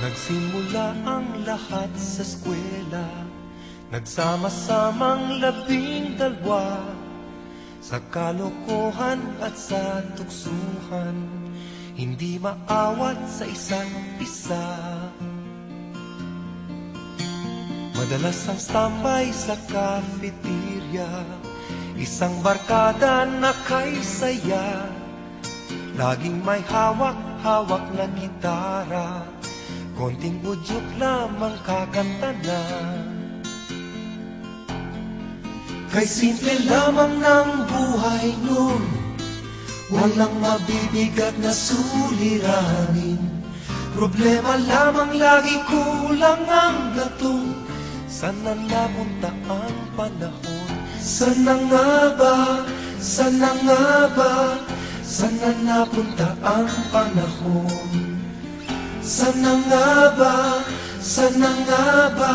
Nagsimula ang lahat sa eskwela, nagsama-samang 12, sa kalokohan at sa tuksuhan, hindi maawat sa isa't isa. Madalas ang standby sa cafeteria, isang barkada na kay saya, laging may hawak-hawak na gitara, konting udyok lamang kakanta na. Kay simple lamang ng buhay nun, walang mabibigat na suliranin. Problema lamang lagi, kulang ang gatong. Sana napunta ang panahon? Sana nga ba? Sana nga ba? Sana napunta ang panahon? Sana nga ba? Sana nga ba?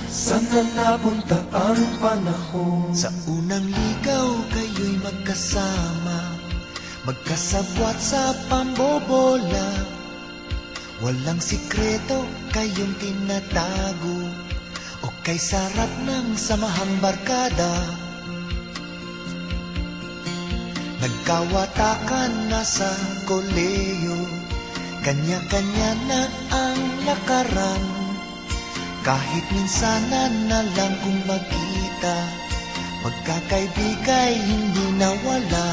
Sana napunta ang panahon? Sa unang ligaw kayo'y magkasama, magkasabwat sa pambobola. Walang sikreto kayong tinatago, o kay sarap ng samahang barkada. Nagkawatakan na sa koleyo, kanya-kanya na ang lakaran. Kahit minsanan na lang kung magkita, magkakaibigay hindi nawala.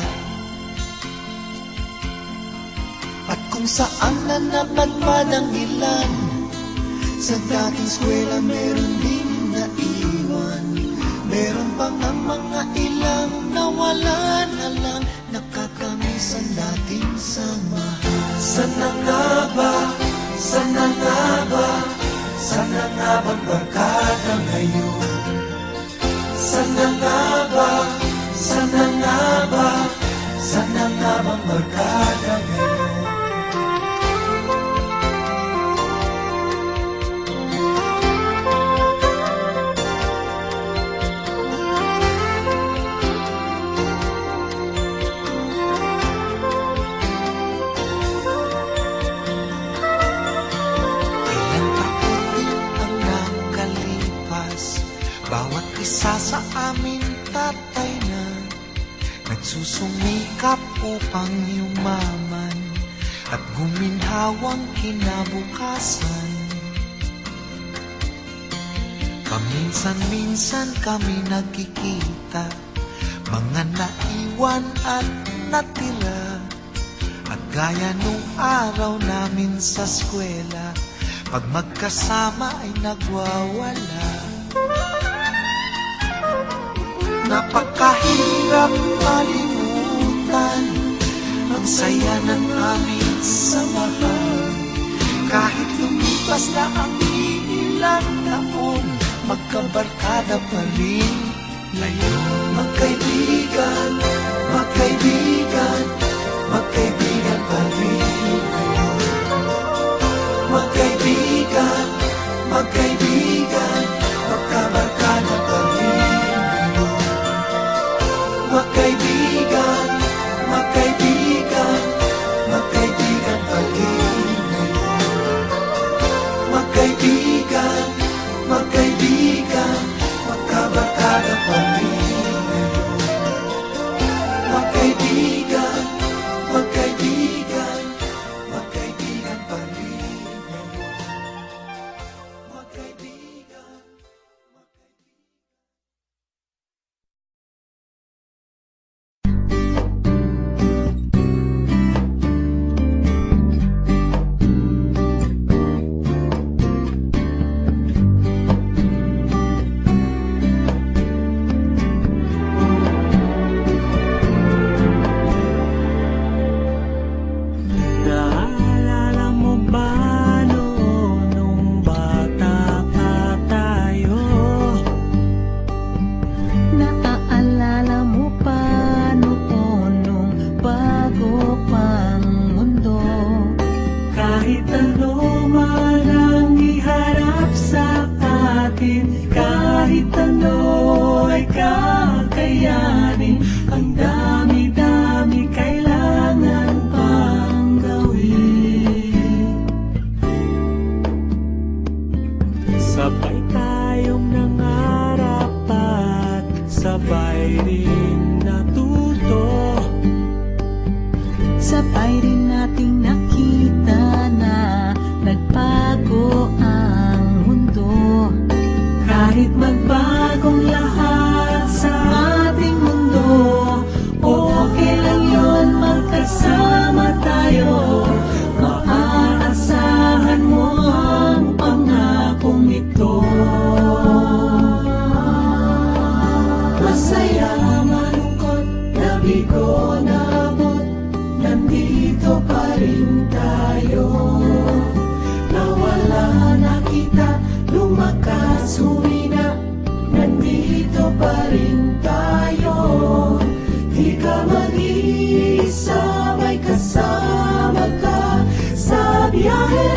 At kung saan na napadpad ang ilan, sa dating eskwela meron din naiwan. Meron pang ang mga ilang nawala na lang, nakakamiss ang dating samahan. Sana nga ba? Sana nga ba? Sana nga bang barkada ngayon? Sana nga ba? Sana nga ba? Sana nga bang barkada ngayon? Bawat isa sa amin tatay na, nagsusumikap upang yumaman at guminhawang kinabukasan. Paminsan-minsan kami nagkikita, mga naiwan at natira, at gaya nung araw namin sa eskwela, pag magkasama ay nagwawala. Napakahirap malimutan ang saya ng aming samahan. Kahit lumipas na ang ilang taon, magkabarkada pa rin ngayon. Magkaibigan, magkaibigan, magkaibigan pa rin ngayon. Magkaibigan, magkaibigan, magkabarkada pa rin. Magkaibigan, magkaibigan, magkaibigan pa rin ngayon. Magkaibigan, magkaibigan, magkabarkada pa rin ngayon. biyahe